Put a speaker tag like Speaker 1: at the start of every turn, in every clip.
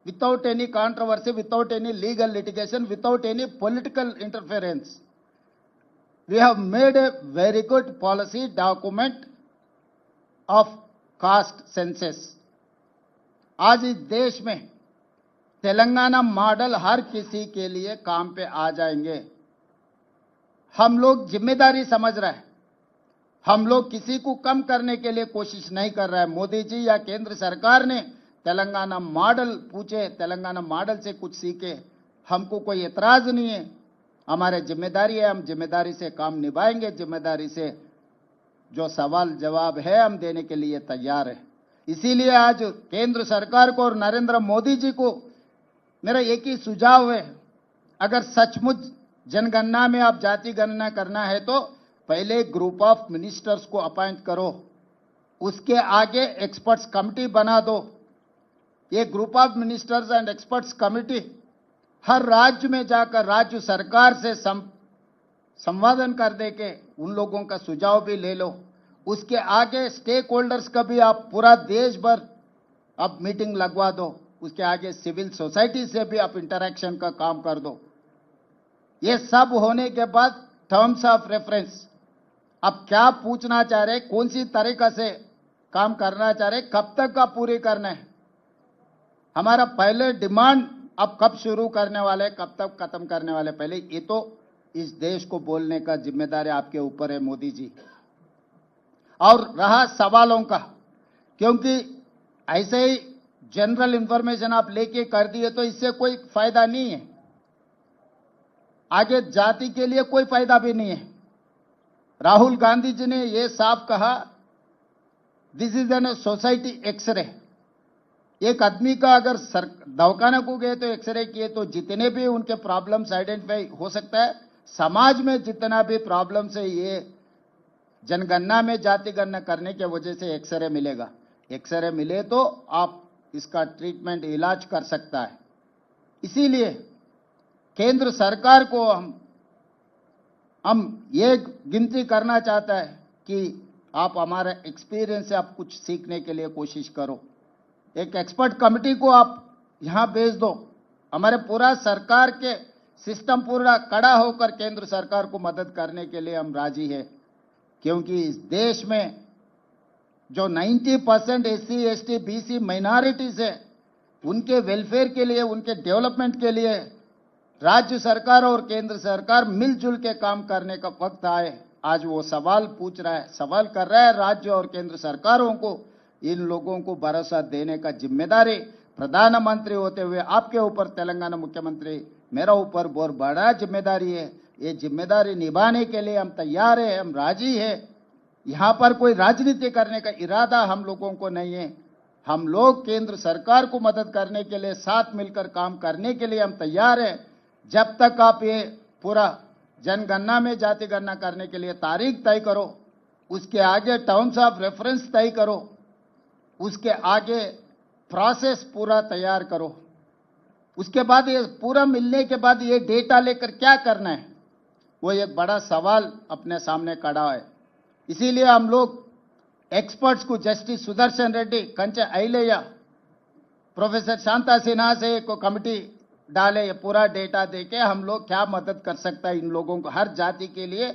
Speaker 1: without any controversy, without any legal litigation, without any political interference. We have made a very good policy document of caste census. आज इस देश में Telangana model हर किसी के लिए काम पे आ जाएंगे। हम लोग जिम्मेदारी समझ रहे हैं, हम लोग किसी को कम करने के लिए कोशिश नहीं कर रहे हैं। मोदी जी या केंद्र सरकार ने तेलंगाना मॉडल पूछे, तेलंगाना मॉडल से कुछ सीखे, हमको कोई एतराज नहीं है। हमारे जिम्मेदारी है, हम जिम्मेदारी से काम निभाएंगे, जिम्मेदारी से जो सवाल जवाब है हम देने के लिए तैयार है। इसीलिए आज केंद्र सरकार को और नरेंद्र मोदी जी को मेरा एक ही सुझाव है, अगर सचमुच जनगणना में आप जाति गणना करना है तो पहले ग्रुप ऑफ मिनिस्टर्स को अपॉइंट करो, उसके आगे एक्सपर्ट्स कमिटी बना दो। ये group of ministers and experts committee हर राज्य में जाकर राज्य सरकार से संवादन कर दे के उन लोगों का सुझाव भी ले लो। उसके आगे स्टेक होल्डर्स का भी आप पूरा देश भर अब मीटिंग लगवा दो। उसके आगे सिविल सोसाइटी से भी आप इंटरैक्शन का काम कर दो। ये सब होने के बाद टर्म्स ऑफ रेफरेंस, अब क्या पूछना चाह रहे, कौन सी तरीका से काम करना चाह रहे, कब तक आप पूरी करना है, हमारा पहले डिमांड अब कब शुरू करने वाले, कब तक खत्म करने वाले, पहले ये तो इस देश को बोलने का जिम्मेदारी आपके ऊपर है मोदी जी। और रहा सवालों का, क्योंकि ऐसे ही जनरल इंफॉर्मेशन आप लेके कर दिए तो इससे कोई फायदा नहीं है, आगे जाति के लिए कोई फायदा भी नहीं है। राहुल गांधी जी ने ये साफ कहा, this is an society x ray. एक आदमी का अगर दवाखाना को गए तो एक्सरे किए तो जितने भी उनके प्रॉब्लम्स आइडेंटिफाई हो सकता है, समाज में जितना भी प्रॉब्लम्स है ये जनगणना में जाति गणना करने के वजह से एक्सरे मिलेगा। एक्सरे मिले तो आप इसका ट्रीटमेंट इलाज कर सकता है। इसीलिए केंद्र सरकार को हम ये गिनती करना चाहता है कि आप हमारे एक्सपीरियंस से आप कुछ सीखने के लिए कोशिश करो। एक एक्सपर्ट कमेटी को आप यहां भेज दो। हमारे पूरा सरकार के सिस्टम पूरा खड़ा होकर केंद्र सरकार को मदद करने के लिए हम राजी है, क्योंकि इस देश में जो 90% एससी एसटी बीसी माइनॉरिटीज है, उनके वेलफेयर के लिए, उनके डेवलपमेंट के लिए राज्य सरकार और केंद्र सरकार मिलजुल के काम करने का वक्त आए। आज वो सवाल पूछ रहा है, सवाल कर रहा है राज्य और केंद्र सरकारों को। इन लोगों को भरोसा देने का जिम्मेदारी प्रधानमंत्री होते हुए आपके ऊपर, तेलंगाना मुख्यमंत्री, मेरा ऊपर बहुत बड़ा जिम्मेदारी है। ये जिम्मेदारी निभाने के लिए हम तैयार है, हम राजी है। यहाँ पर कोई राजनीति करने का इरादा हम लोगों को नहीं है। हम लोग केंद्र सरकार को मदद करने के लिए, साथ मिलकर काम करने के लिए हम तैयार है। जब तक आप ये पूरा जनगणना में जाति गणना करने के लिए तारीख तय करो, उसके आगे टर्म्स ऑफ रेफरेंस तय करो, उसके आगे प्रोसेस पूरा तैयार करो, उसके बाद ये पूरा मिलने के बाद ये डेटा लेकर क्या करना है, वो एक बड़ा सवाल अपने सामने खड़ा है। इसीलिए हम लोग एक्सपर्ट्स को, जस्टिस सुदर्शन रेड्डी, कंचे अय्यलैया, प्रोफेसर शांता सिन्हा से एक कमेटी डाले, ये पूरा डेटा देके हम लोग क्या मदद कर सकता है इन लोगों को, हर जाति के लिए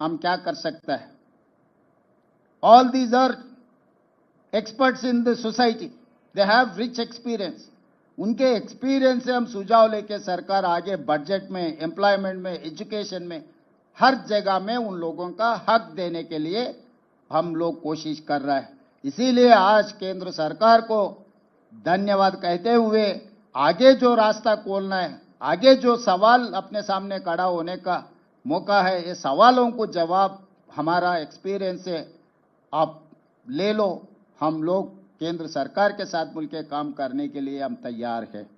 Speaker 1: हम क्या कर सकता है। All these are experts in the society, they have rich experience. उनके एक्सपीरियंस से हम सुझाव लेके सरकार आगे बजट में, एम्प्लॉयमेंट में, एजुकेशन में, हर जगह में उन लोगों का हक देने के लिए हम लोग कोशिश कर रहे हैं। इसीलिए आज केंद्र सरकार को धन्यवाद कहते हुए आगे जो रास्ता खोलना है, आगे जो सवाल अपने सामने खड़ा होने का मौका है, ये सवालों को जवाब हमारा एक्सपीरियंस से आप ले लो। हम लोग केंद्र सरकार के साथ मिलकर काम करने के लिए हम तैयार हैं।